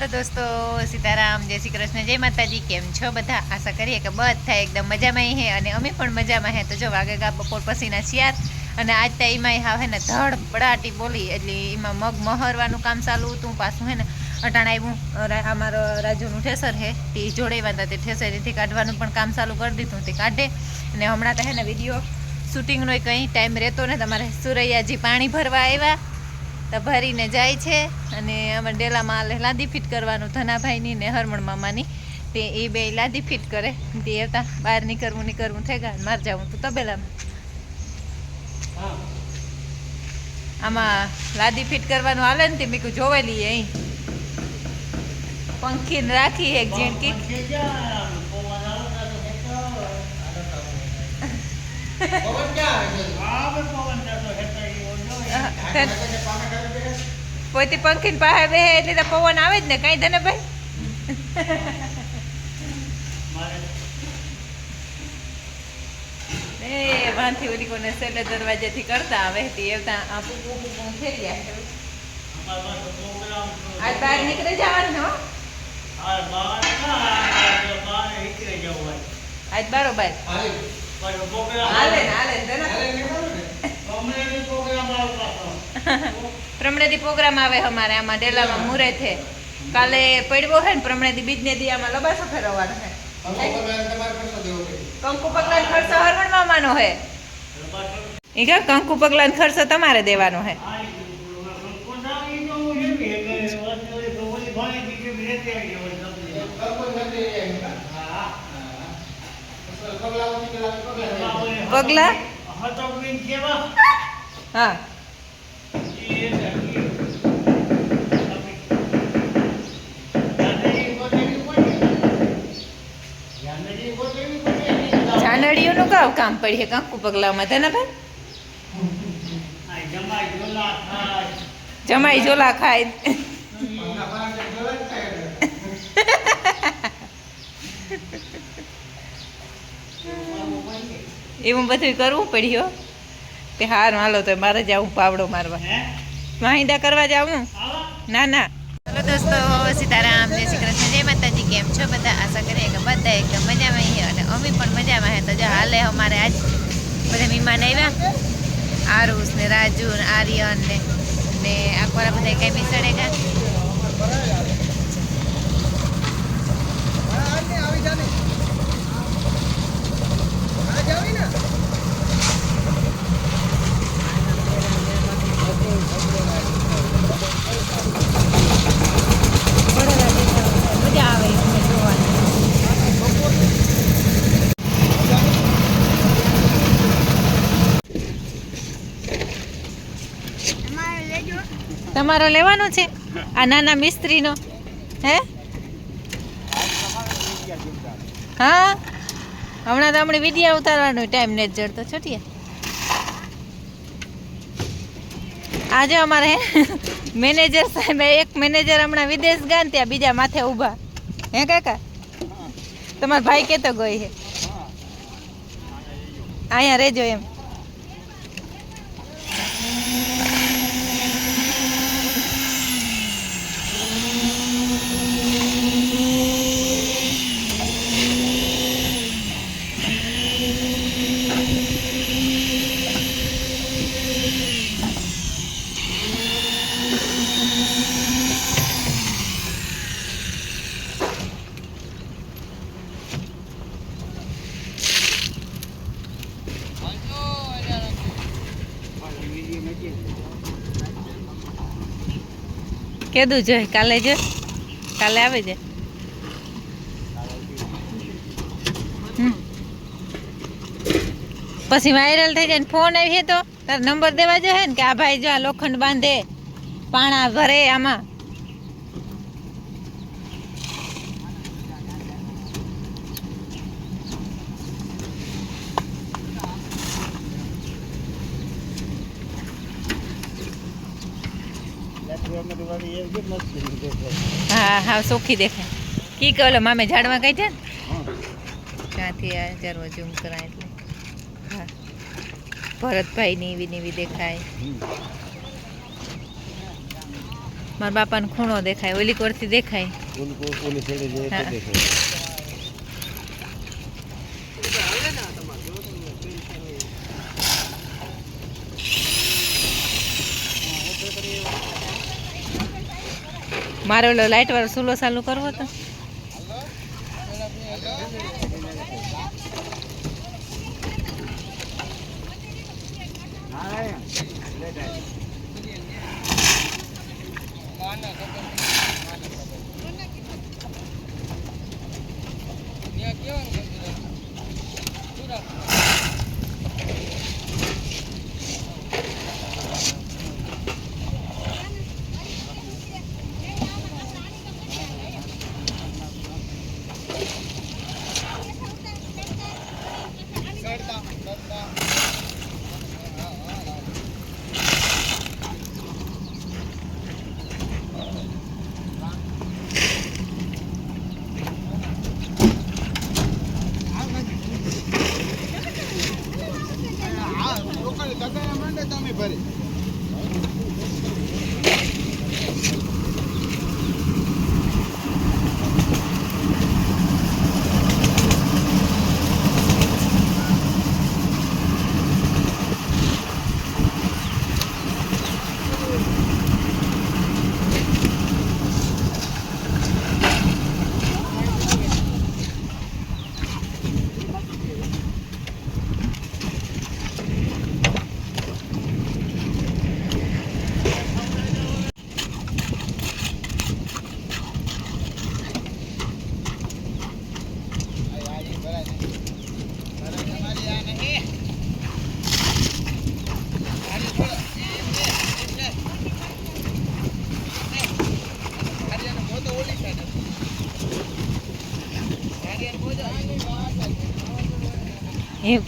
Hello दोस्तों, सीताराम, जय श्री कृष्ण, जय माताजी। केम छो बधा? आशा करिए कि બધા એકદમ મજામાં હે અને અમે પણ મજામાં હે। તો જો વાગેગા બપોર પછીના 4 અને આજ તો એમાં હા હે ને ધડ પડાટી બોલી એટલે એમાં મગ મહરવાનું કામ ચાલુ હતું પાછું હે ને અટાણ આવ્યું અમારો રાજુનું ઠેસર હે તે જોડેવા હતા તે ઠેસરેથી કાઢવાનું પણ કામ ચાલુ કરી દીધું તે કાઢે અને હમણાં તો હે ને વિડીયો શૂટિંગનો કંઈ ટાઈમ રહેતો ને તમારે સુરૈયાજી પાણી ભરવા આવ્યા તો ભરીને જાય છે અને અમે ડેલામાં લાદી ફિટ કરવાનું ધનાભાઈની ને હરમણ મામાની તે એ બે લાદી ફિટ કરે તે હતા બહાર નીકળવું થઈ ગયા માર જાઉં તો તબેલામાં આમાં લાદી ફિટ કરવાનું હાલે ને તે મેં જોવે લઈએ અહીં પંખીને રાખી એક ઝીણકી પોતે પંખી પાસે બે એટલે તો પવન આવે જ ને કઈ ધને ભાઈ એ વાંથી ઓલી કોને સેલે દરવાજેથી કરતા આવે તે એવતા ફેર્યા આજ બહાર નીકળી જવાનું હો આજ બરોબર હાલે પ્રમણેદી પ્રોગ્રામ આવે અમારે આમાં ડેલામાં મુરે છે કાલે પડવો હે ને પ્રમણેદી બીજને દી આમાં લબાસો ફેરવવાનો હે કંકુ પગલા ખર્ચો હરવણ મામાનો હે ઈ કે કંકુ પગલા ખર્ચો તમારે દેવાનો હે પગલા હા જાનડીઓનું કાવ કામ પડી હે કંકુ પગલામાં તને ભાઈ જમાઈ ઝોલા ખાય એવું બધું કરવું પડ્યું તે હારું હાલો તો મારે જાવું પાવડો મારવા વાહિંદા કરવા જાવું ના हेलो दोस्तों, सीताराम, जय श्री कृष्ण, जय माताजी। केम छो बधा? आशा करिए कि બધા એકદમ મજામાં હે અને અમે પણ મજામાં હે। તો જો હાલે અમારે આજ બધા મહેમાન આવ્યા આરુષ ને રાજુ ને આર્યન ને આખોરા બધા કઈ મિસળેગા તમારો લેવાનો છે આ નાના મિસ્ત્રીનો હે હા હમણાં તો હમણાં વિડીયો ઉતારવાનો ટાઈમ ને જડતો છોટીએ આજે અમારે મેનેજર સાહેબ એક મેનેજર હમણાં વિદેશ ગયા ને ત્યાં બીજા માથે ઊભા હે કાકા તમારો ભાઈ કેતો ગઈ હે અહીંયા રહેજો એમ કીધું જો કાલે આવે છે પછી વાયરલ થઈ જાય ને ફોન આવી તો તાર નંબર દેવા જોઈએ ને કે આ ભાઈ જો આ લોખંડ બાંધે પાણા ભરે આમાં હા હા ચોખ્ખી દેખાય કી કે ઓલો મામે ઝાડવા કઈ છે ને ત્યાંથી આ જરવા ઝૂમ કરાય એટલે હા ભરતભાઈ ની એવી દેખાય મારા બાપાનો ખૂણો દેખાય, ઓલી કોરથી દેખાય. મારે ઓલો લાઇટ વાળો ચૂલો ચાલુ કરવો તો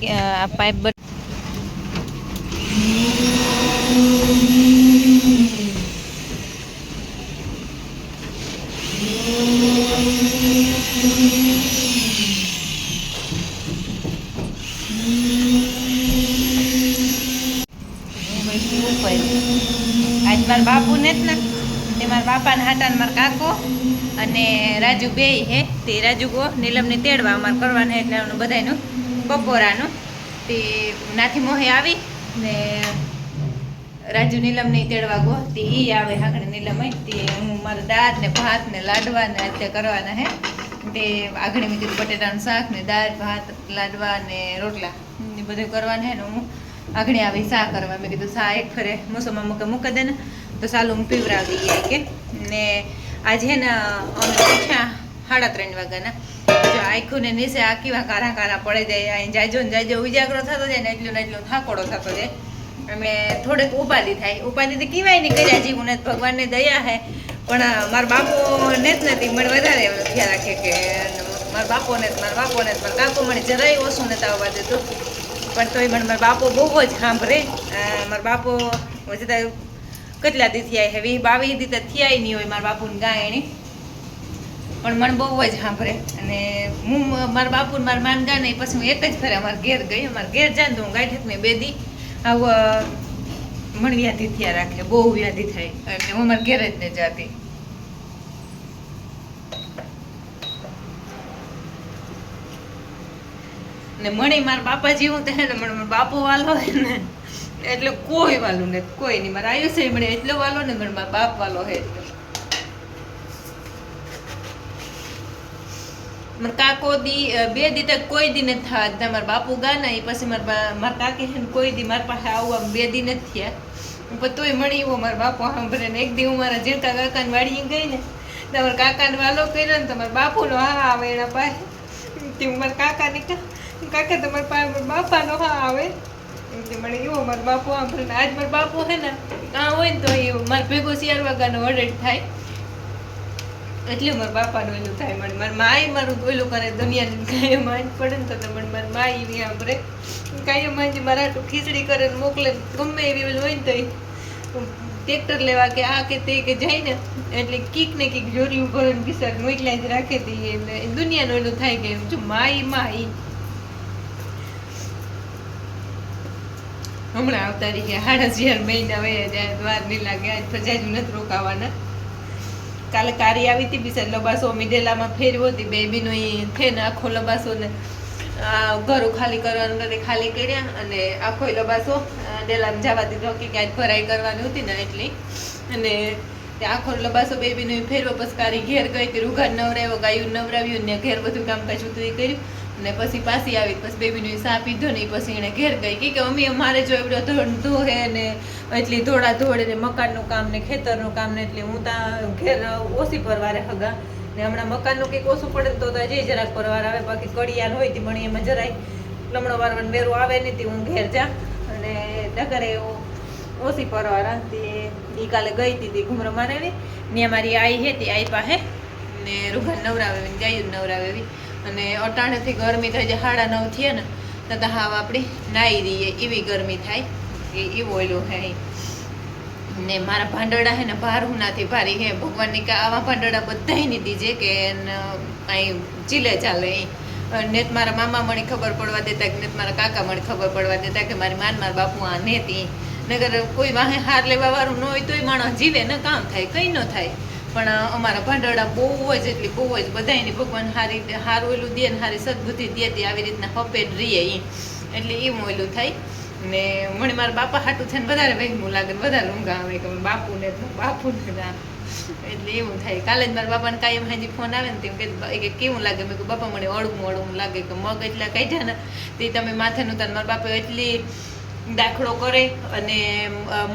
આ પાઇપ આજ મારા બાપુ ને જ ને તે મારા બાપાના હાટા મારા કાકો અને રાજુ બે હે તે રાજુ ગો નીલમને તેડવા અમારે કરવાના એટલે બધાનું બપોરાનું તે નાથી મોહે આવી ને રાજુ નીલમને તેડવા ગો તે ઈ આવે હાકડે નીલમ તે હું મારા દાળ ને ભાત ને લાડવા ને અત્યારે કરવાના હે તે આગળ મેં કીધું બટેટાનું શાક ને દાળ ભાત લાડવા ને રોટલા એ બધું કરવાનું હે ને હું આગળ આવી શા કરવા મેં કીધું શા એક ફરે મોસમમાં મૂકી દે ને તો સાલું હું પીવરાવી દઈએ કે ને આજે ને અમે પૂછ્યા 3:30 વાગ્યાના જો આખું ને નીચે આ કેવા કારા કારા પડી જાય અહીં જાજો ને જાજો ઉજાગરો થતો જાય ને એટલું ને એટલું થાકોડો થતો જાય અમે થોડેક ઉપાધિ થાય ઉપાધિ તો કહેવાય નહીં કર્યા જીવું ને ભગવાનની દયા હે પણ મારા બાપોને જ નથી મને વધારે ખ્યાલ રાખે કે મારા બાપોને મારા કાકો મને જરાય ઓછું નથી આવવા દેતું પણ તોય મને મારા બાપો બહુ જ સાંભળે મારા બાપો હજી કેટલા દી થયા હે 22 દી તો થયા નહીં હોય મારા બાપુને ગાયણી પણ મને બહુ જ સાંભળે અને હું મારા બાપુને મારા માન ગા નહીં પછી હું એક જ ફરે અમારા ઘેર ગઈ અમારા ઘેર જાય તો હું ગાંઠ મેં 2 દી આવું મને વ્યાધિ થયા રાખે બહુ વ્યાધિ થાય એટલે હું અમારા ઘેર જ ને જાતી ને મણી મારા બાપા જેવું તો હે ને મને બાપો વાલો હે ને એટલે કોઈ વાલું નથી કોઈ નહીં મારા આયુષ્ય મળે એટલો વાલો ને મને મારા બાપ વાલો હે એટલે મારા કાકો દી 2 દી તક કોઈ દી નથી થવા મારા બાપુ ગા નહીં પછી મારા કાકી હે ને કોઈ દી મારા પાસે આવવા 2 દી નથી થયા પણ તોય મળી એવો મારા બાપો સાંભળે ને એક દી હું મારા જીરકા કાકાને વાડીએ ગઈ ને તમારા કાકાને વાલો કર્યો ને તમારા બાપુનો હા આવે એના પાસે હું મારા કાકાને કાકા તમારા પાસે બાપાનો હા આવે મને એવો મારો બાપુ સાંભળે ને આજ મારો બાપુ હે ને આ હોય ને તો એ મારે ભેગો 4 વાગ્યાનો ઓર્ડર થાય એટલે મારા બાપાનું ઓલું થાય મને મારી માય મારું ઓલું કરે દુનિયાની કાંઈ માન પડે ને તો મને મારી માય એવી સાંભળે કાંઈ માજી મારા હાટું ખીચડી કરે ને મોકલે ગમે એવી ઓલું હોય ને તો ટ્રેક્ટર લેવા કે આ કે તે કે જાય ને એટલે કીક ને કીક જોરી ઉભો ને કિસાર મોકલા જ રાખે દઈએ એટલે દુનિયાનું ઓલું થાય કે જો માય હમણાં આવતા રહી ગયા 4.5 મહિના વયા જાય વાર નહીં લાગે આજ તો જાજુ નથી રોકાવાના કાલે કારી આવી હતી બિચાર લબાસો મિડેલામાં ફેરવો હતી બેબીનો એ છે ને આખો લબાસો ને ઘરો ખાલી કરવાનું કરે ખાલી કર્યા અને આખો લબાસો ડેલામાં જવા દીધો કે ક્યાંક ભરાઈ કરવાની હતી ને એટલી અને આખો લબાસો બેબીનો ફેરવો પછી કારી ઘેર ગઈ હતી રૂઘાન નવરાવ્યો ગાયું નવરાવ્યું ને ઘેર બધું કામકાજ હતું એ કર્યું ને પછી પાછી આવી પછી બેબીનો સા પીધો ને પછી એને ઘેર ગઈ કે મમ્મી અમારે જો એવડો ધોહે ને એટલી ધોળા ધોળે ને મકાનનું કામ ને ખેતરનું કામ ને એટલે હું ત્યાં ઘેર ઓછી પરવારે હગા ને હમણાં મકાનનું કંઈક ઓછું પડે તો જે જરાક પરવાર આવે બાકી કડિયાલ હોય તે પણ એમાં જરાય લમણો વારવાનો વેરો આવે નહીં તે હું ઘેર જા અને ડગરે ઓછી પરવાર એ કાલે ગઈ હતી ઘુમરો મારેવી ને અમારી આઈ હે તે આઈ પાસે ને રૂઘાન નવરાવે ગાયું નવરાવેવી અને અટાણેથી ગરમી થઈ જાય 9:30 થયા ને તો હાવ આપણી નાઈ રહીએ એવી ગરમી થાય કે એવું ઓયલું હે ને મારા ભાંડડા હે ને ભારું નાથી ભારી હે ભગવાનની કે આવા ભાંડડા બધાયની દીજે કે અહીં ચીલે ચાલે નેત મારા મામા મને ખબર પડવા દેતા કે નેત મારા કાકા મને ખબર પડવા દેતા કે મારી મારા બાપુ આ નેતી નગર કોઈ વાહે હાર લેવા વાળું ન હોય તોય માણસ જીવે ને કામ થાય કંઈ ન થાય પણ અમારા ભાંડડા બહુ જ એટલી બહુ જ બધાયની ભગવાન હારું ઓલું દે ને હારી સદબુદ્ધિ દે આવી રીતના હપેટ રહીએ એટલે એવું ઓલું થાય ને મને મારા બાપા હાટું થઈને વધારે વહેમું લાગે વધારે ઊંઘ આવે કે બાપુને એટલે એવું થાય કાલે જ મારા બાપાને કાયમ હાજી ફોન આવે ને તેમ કે કેવું લાગે મેં કહ્યું બાપા મને અળવું લાગે કે મગ એટલા કાઢ્યા ને તે તમે માથે નહોતા મારા બાપા એટલી દાખલો કરે અને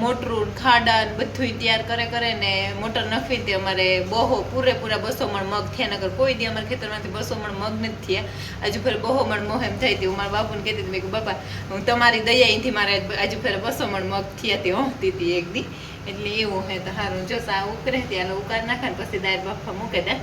મોટરું ખાડા બધું તૈયાર કરે ને મોટર નખવી દે અમારે બહો પૂરેપૂરા 200 મણ મગ થયા નગર કોઈ દી અમારા ખેતરમાંથી 200 મણ મગ નથી થયા હજુ ફેર 200 મણ મોહેમ થઈ હતી હું મારા બાપુને કહેતી મેં કહ્યું બાપા હું તમારી દયાથી મારે હજુ ફેર 200 મણ મગ થયા તે હોતી હતી એક દી એટલે એવું હે તો સારું જો સા ઉકરે ત્યાં ઉકાર નાખે ને પછી દાળ બાફા મૂકે દે